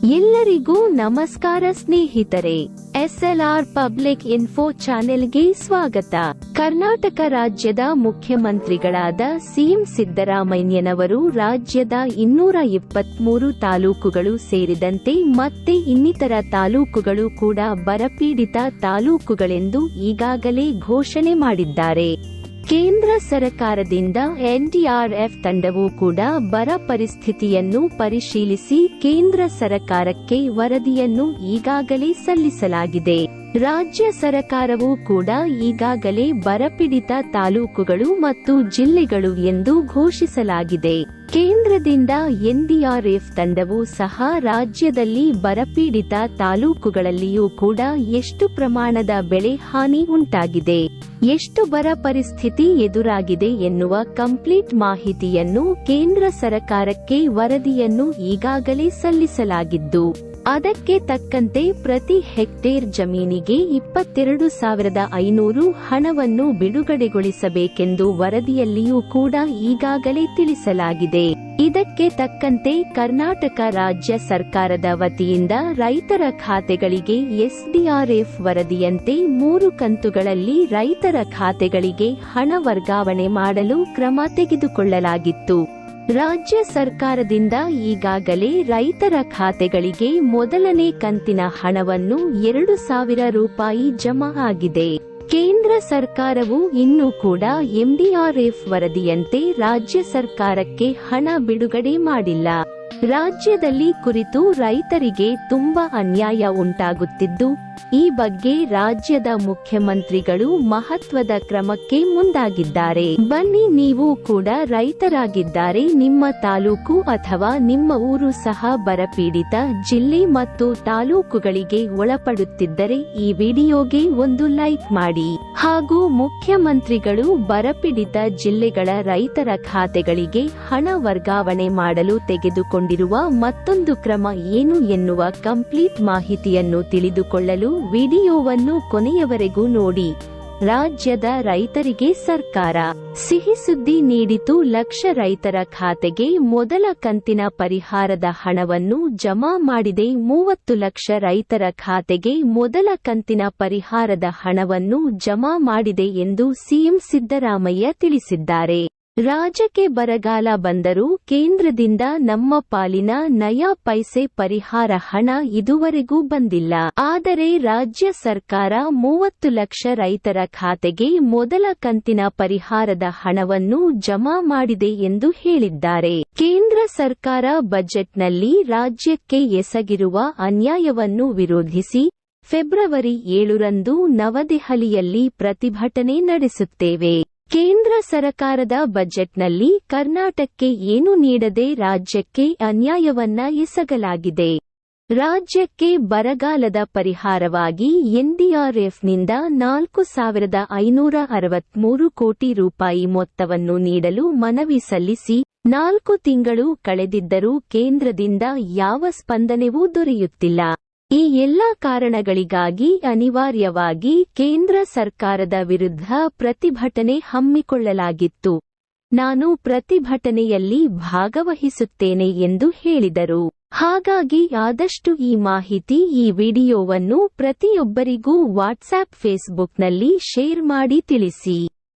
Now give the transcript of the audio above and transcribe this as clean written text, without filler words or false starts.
ಎಲ್ಲರಿಗೂ ನಮಸ್ಕಾರ ಸ್ನೇಹಿತರೆ, SLR ಪಬ್ಲಿಕ್ ಇನ್ಫೋ ಚಾನೆಲ್ಗೆ ಸ್ವಾಗತ. ಕರ್ನಾಟಕ ರಾಜ್ಯದ ಮುಖ್ಯಮಂತ್ರಿಗಳಾದ ಸಿಎಂ ಸಿದ್ದರಾಮಯ್ಯನವರು ರಾಜ್ಯದ 223 ತಾಲೂಕುಗಳು ಸೇರಿದಂತೆ ಮತ್ತೆ ಇನ್ನಿತರ ತಾಲೂಕುಗಳು ಕೂಡ ಬರಪೀಡಿತ ತಾಲೂಕುಗಳೆಂದು ಈಗಾಗಲೇ ಘೋಷಣೆ ಮಾಡಿದ್ದಾರೆ. ಕೇಂದ್ರ ಸರ್ಕಾರದಿಂದ NDRF ತಂಡವು ಕೂಡ ಬರ ಪರಿಸ್ಥಿತಿಯನ್ನು ಪರಿಶೀಲಿಸಿ ಕೇಂದ್ರ ಸರ್ಕಾರಕ್ಕೆ ವರದಿಯನ್ನು ಈಗಾಗಲೇ ಸಲ್ಲಿಸಲಾಗಿದೆ. ರಾಜ್ಯ ಸರ್ಕಾರವೂ ಕೂಡ ಈಗಾಗಲೇ ಬರಪೀಡಿತ ತಾಲೂಕುಗಳು ಮತ್ತು ಜಿಲ್ಲೆಗಳು ಎಂದು ಘೋಷಿಸಲಾಗಿದೆ. ಕೇಂದ್ರದಿಂದ NDRF ತಂಡವು ಸಹ ರಾಜ್ಯದಲ್ಲಿ ಬರಪೀಡಿತ ತಾಲೂಕುಗಳಲ್ಲಿಯೂ ಕೂಡ ಎಷ್ಟು ಪ್ರಮಾಣದ ಬೆಳೆ ಹಾನಿ ಉಂಟಾಗಿದೆ, ಎಷ್ಟು ಬರ ಪರಿಸ್ಥಿತಿ ಎದುರಾಗಿದೆ ಎನ್ನುವ ಕಂಪ್ಲೀಟ್ ಮಾಹಿತಿಯನ್ನು ಕೇಂದ್ರ ಸರ್ಕಾರಕ್ಕೆ ವರದಿಯನ್ನು ಈಗಾಗಲೇ ಸಲ್ಲಿಸಲಾಗಿದ್ದು, ಅದಕ್ಕೆ ತಕ್ಕಂತೆ ಪ್ರತಿ ಹೆಕ್ಟೇರ್ ಜಮೀನಿಗೆ 22,500 ಹಣವನ್ನು ಬಿಡುಗಡೆಗೊಳಿಸಬೇಕೆಂದು ವರದಿಯಲ್ಲಿಯೂ ಕೂಡ ಈಗಾಗಲೇ ತಿಳಿಸಲಾಗಿದೆ. ಇದಕ್ಕೆ ತಕ್ಕಂತೆ ಕರ್ನಾಟಕ ರಾಜ್ಯ ಸರ್ಕಾರದ ವತಿಯಿಂದ ರೈತರ ಖಾತೆಗಳಿಗೆ SDRF ವರದಿಯಂತೆ 3 ಕಂತುಗಳಲ್ಲಿ ರೈತರ ಖಾತೆಗಳಿಗೆ ಹಣ ವರ್ಗಾವಣೆ ಮಾಡಲು ಕ್ರಮ ತೆಗೆದುಕೊಳ್ಳಲಾಗಿತ್ತು. ರಾಜ್ಯ ಸರ್ಕಾರದಿಂದ ಈಗಾಗಲೇ ರೈತರ ಖಾತೆಗಳಿಗೆ ಮೊದಲನೇ ಕಂತಿನ ಹಣವನ್ನು 2,000 ರೂಪಾಯಿ ಜಮಾ ಆಗಿದೆ. ಕೇಂದ್ರ ಸರ್ಕಾರವು ಇನ್ನೂ ಕೂಡ NDRF ವರದಿಯಂತೆ ರಾಜ್ಯ ಸರ್ಕಾರಕ್ಕೆ ಹಣ ಬಿಡುಗಡೆ ಮಾಡಿಲ್ಲ. ರಾಜ್ಯದಲ್ಲಿ ಕುರಿತು ರೈತರಿಗೆ ತುಂಬಾ ಅನ್ಯಾಯ ಉಂಟಾಗುತ್ತಿದ್ದು, ಈ ಬಗ್ಗೆ ರಾಜ್ಯದ ಮುಖ್ಯಮಂತ್ರಿಗಳು ಮಹತ್ವದ ಕ್ರಮಕ್ಕೆ ಮುಂದಾಗಿದ್ದಾರೆ. ಬನ್ನಿ, ನೀವು ಕೂಡ ರೈತರಾಗಿದ್ದಾರೆ, ನಿಮ್ಮ ತಾಲೂಕು ಅಥವಾ ನಿಮ್ಮ ಊರು ಸಹ ಬರಪೀಡಿತ ಜಿಲ್ಲೆ ಮತ್ತು ತಾಲೂಕುಗಳಿಗೆ ಒಳಪಡುತ್ತಿದ್ದರೆ ಈ ವಿಡಿಯೋಗೆ ಒಂದು ಲೈಕ್ ಮಾಡಿ. ಹಾಗೂ ಮುಖ್ಯಮಂತ್ರಿಗಳು ಬರಪೀಡಿತ ಜಿಲ್ಲೆಗಳ ರೈತರ ಖಾತೆಗಳಿಗೆ ಹಣ ವರ್ಗಾವಣೆ ಮಾಡಲು ತೆಗೆದುಕೊಂಡಿರುವ ಮತ್ತೊಂದು ಕ್ರಮ ಏನು ಎನ್ನುವ ಕಂಪ್ಲೀಟ್ ಮಾಹಿತಿಯನ್ನು ತಿಳಿದುಕೊಳ್ಳಲು ವಿಡಿಯೋವನ್ನು ಕೊನೆಯವರೆಗೂ ನೋಡಿ. ರಾಜ್ಯದ ರೈತರಿಗೆ ಸರ್ಕಾರ ಸಿಹಿ ಸುದ್ದಿ ನೀಡಿತು. ಲಕ್ಷ ರೈತರ ಖಾತೆಗೆ ಮೊದಲ ಕಂತಿನ ಪರಿಹಾರದ ಹಣವನ್ನು ಜಮಾ ಮಾಡಿದೆ. 30 ಲಕ್ಷ ರೈತರ ಖಾತೆಗೆ ಮೊದಲ ಕಂತಿನ ಪರಿಹಾರದ ಹಣವನ್ನು ಜಮಾ ಮಾಡಿದೆ ಎಂದು ಸಿಎಂ ಸಿದ್ದರಾಮಯ್ಯ ತಿಳಿಸಿದ್ದಾರೆ. ರಾಜ್ಯಕ್ಕೆ ಬರಗಾಲ ಬಂದರೂ ಕೇಂದ್ರದಿಂದ ನಮ್ಮ ಪಾಲಿನ ನಯಾ ಪೈಸೆ ಪರಿಹಾರ ಹಣ ಇದುವರೆಗೂ ಬಂದಿಲ್ಲ. ಆದರೆ ರಾಜ್ಯ ಸರ್ಕಾರ 30 ಲಕ್ಷ ರೈತರ ಖಾತೆಗೆ ಮೊದಲ ಕಂತಿನ ಪರಿಹಾರದ ಹಣವನ್ನು ಜಮಾ ಮಾಡಿದೆ ಎಂದು ಹೇಳಿದ್ದಾರೆ. ಕೇಂದ್ರ ಸರ್ಕಾರ ಬಜೆಟ್ನಲ್ಲಿ ರಾಜ್ಯಕ್ಕೆ ಎಸಗಿರುವ ಅನ್ಯಾಯವನ್ನು ವಿರೋಧಿಸಿ ಫೆಬ್ರವರಿ 7ರಂದು ನವದೆಹಲಿಯಲ್ಲಿ ಪ್ರತಿಭಟನೆ ನಡೆಸುತ್ತೇವೆ. ಕೇಂದ್ರ ಸರ್ಕಾರದ ಬಜೆಟ್ನಲ್ಲಿ ಕರ್ನಾಟಕಕ್ಕೆ ಏನು ನೀಡದೆ ರಾಜ್ಯಕ್ಕೆ ಅನ್ಯಾಯವನ್ನ ಎಸಗಲಾಗಿದೆ. ರಾಜ್ಯಕ್ಕೆ ಬರಗಾಲದ ಪರಿಹಾರವಾಗಿ NDRFನಿಂದ 4,563 ಕೋಟಿ ರೂಪಾಯಿ ಮೊತ್ತವನ್ನು ನೀಡಲು ಮನವಿ ಸಲ್ಲಿಸಿ 4 ತಿಂಗಳು ಕಳೆದಿದ್ದರೂ ಕೇಂದ್ರದಿಂದ ಯಾವ ಸ್ಪಂದನೆಯೂ ದೊರೆಯುತ್ತಿಲ್ಲ. ಈ ಎಲ್ಲ ಕಾರಣಗಳಿಗಾಗಿ ಅನಿವಾರ್ಯವಾಗಿ ಕೇಂದ್ರ ಸರ್ಕಾರದ ವಿರುದ್ಧ ಪ್ರತಿಭಟನೆ ಹಮ್ಮಿಕೊಳ್ಳಲಾಗಿತ್ತು. ನಾನು ಪ್ರತಿಭಟನೆಯಲ್ಲಿ ಭಾಗವಹಿಸುತ್ತೇನೆ ಎಂದು ಹೇಳಿದರು. ಹಾಗಾಗಿ ಆದಷ್ಟು ಈ ಮಾಹಿತಿ, ಈ ವಿಡಿಯೋವನ್ನು ಪ್ರತಿಯೊಬ್ಬರಿಗೂ ವಾಟ್ಸ್ಆಪ್, ಫೇಸ್ಬುಕ್ನಲ್ಲಿ ಶೇರ್ ಮಾಡಿ ತಿಳಿಸಿ.